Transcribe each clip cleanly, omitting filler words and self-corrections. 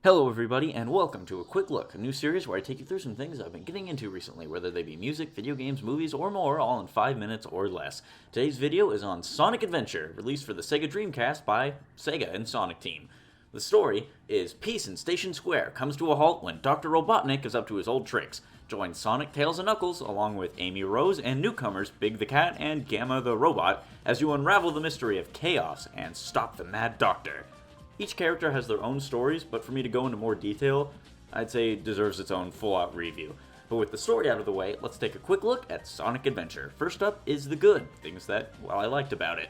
Hello everybody, and welcome to A Quick Look, a new series where I take you through some things I've been getting into recently, whether they be music, video games, movies, or more, all in 5 minutes or less. Today's video is on Sonic Adventure, released for the Sega Dreamcast by Sega and Sonic Team. The story is peace in Station Square comes to a halt when Dr. Robotnik is up to his old tricks. Join Sonic, Tails, and Knuckles, along with Amy Rose and newcomers Big the Cat and Gamma the Robot, as you unravel the mystery of Chaos and stop the Mad Doctor. Each character has their own stories, but for me to go into more detail, I'd say it deserves its own full-out review. But with the story out of the way, let's take a quick look at Sonic Adventure. First up is the good, things that, well, I liked about it.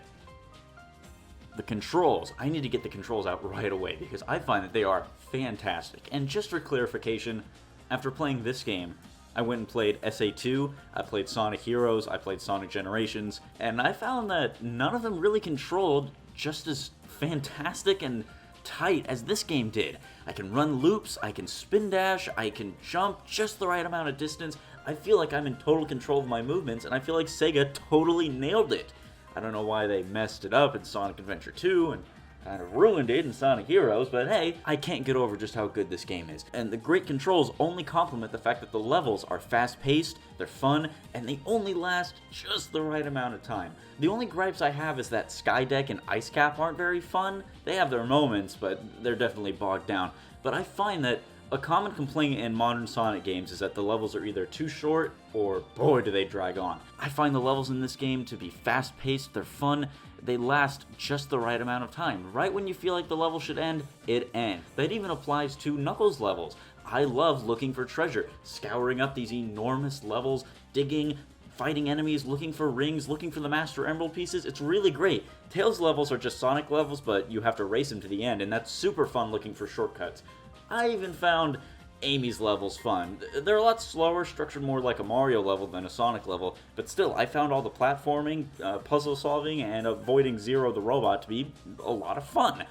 The controls. I need to get the controls out right away because I find that they are fantastic. And just for clarification, after playing this game, I went and played SA2, I played Sonic Heroes, I played Sonic Generations, and I found that none of them really controlled just as fantastic and tight as this game did. I can run loops, I can spin dash, I can jump just the right amount of distance. I feel like I'm in total control of my movements, and I feel like Sega totally nailed it. I don't know why they messed it up in Sonic Adventure 2 and kind of ruined it in Sonic Heroes, but hey, I can't get over just how good this game is. And the great controls only complement the fact that the levels are fast-paced, they're fun, and they only last just the right amount of time. The only gripes I have is that Skydeck and Ice Cap aren't very fun. They have their moments, but they're definitely bogged down. But I find that a common complaint in modern Sonic games is that the levels are either too short or, boy, do they drag on. I find the levels in this game to be fast-paced, they're fun, they last just the right amount of time. Right when you feel like the level should end, it ends. That even applies to Knuckles levels. I love looking for treasure, scouring up these enormous levels, digging, fighting enemies, looking for rings, looking for the Master Emerald pieces. It's really great. Tails levels are just Sonic levels, but you have to race them to the end, and that's super fun looking for shortcuts. I even found Amy's levels fun. They're a lot slower, structured more like a Mario level than a Sonic level, but still, I found all the platforming, puzzle solving, and avoiding Zero the Robot to be a lot of fun.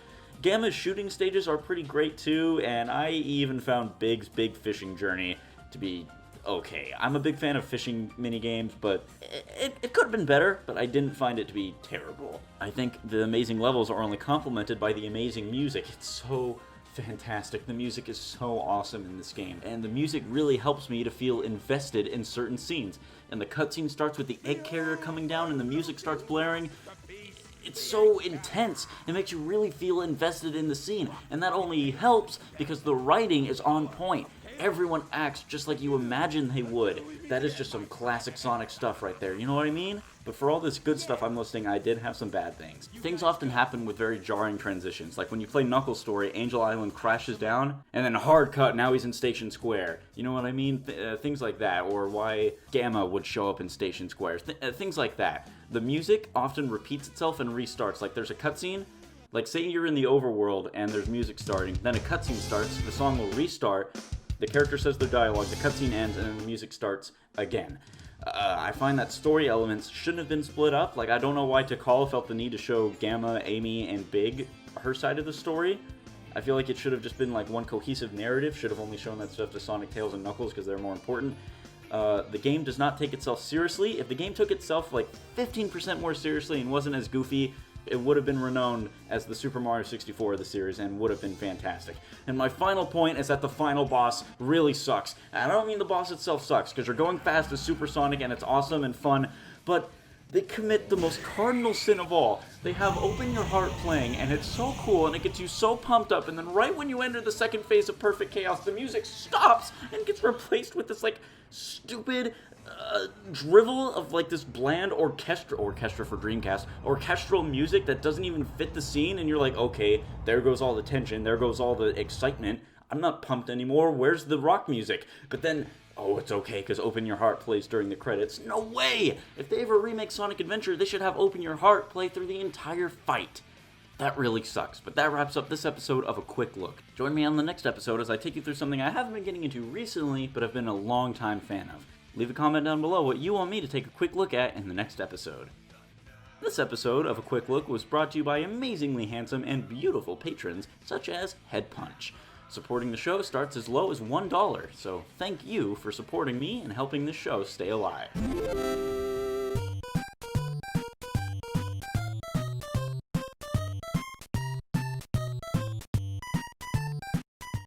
Gamma's shooting stages are pretty great too, and I even found Big's Big Fishing Journey to be okay. I'm a big fan of fishing minigames, but it could have been better, but I didn't find it to be terrible. I think the amazing levels are only complemented by the amazing music. It's so fantastic. The music is so awesome in this game, and the music really helps me to feel invested in certain scenes. And the cutscene starts with the egg carrier coming down and the music starts blaring. It's so intense. It makes you really feel invested in the scene, and that only helps because the writing is on point. Everyone acts just like you imagine they would. That is just some classic Sonic stuff right there, you know what I mean? But for all this good stuff I'm listing, I did have some bad things. Things often happen with very jarring transitions, like when you play Knuckles' story, Angel Island crashes down, and then a hard cut, now he's in Station Square. You know what I mean? Things like that, or why Gamma would show up in Station Square. Things like that. The music often repeats itself and restarts, like there's a cutscene, like say you're in the overworld and there's music starting, then a cutscene starts, the song will restart, the character says their dialogue, the cutscene ends, and then the music starts again. I find that story elements shouldn't have been split up. Like, I don't know why Tikal felt the need to show Gamma, Amy, and Big her side of the story. I feel like it should have just been like one cohesive narrative, should have only shown that stuff to Sonic, Tails, and Knuckles because they're more important. The game does not take itself seriously. If the game took itself like 15% more seriously and wasn't as goofy, it would have been renowned as the Super Mario 64 of the series and would have been fantastic. And my final point is that the final boss really sucks. And I don't mean the boss itself sucks, because you're going fast as Super Sonic and it's awesome and fun, but they commit the most cardinal sin of all. They have Open Your Heart playing, and it's so cool, and it gets you so pumped up, and then right when you enter the second phase of Perfect Chaos, the music stops and gets replaced with this, like, stupid drivel of like this bland orchestra for Dreamcast, orchestral music that doesn't even fit the scene, and you're like, okay, there goes all the tension, there goes all the excitement, I'm not pumped anymore, where's the rock music? But then, oh, it's okay, because Open Your Heart plays during the credits. No way! If they ever remake Sonic Adventure, they should have Open Your Heart play through the entire fight. That really sucks, but that wraps up this episode of A Quick Look. Join me on the next episode as I take you through something I haven't been getting into recently, but have been a long-time fan of. Leave a comment down below what you want me to take a quick look at in the next episode. This episode of A Quick Look was brought to you by amazingly handsome and beautiful patrons such as Head Punch. Supporting the show starts as low as $1, so thank you for supporting me and helping this show stay alive.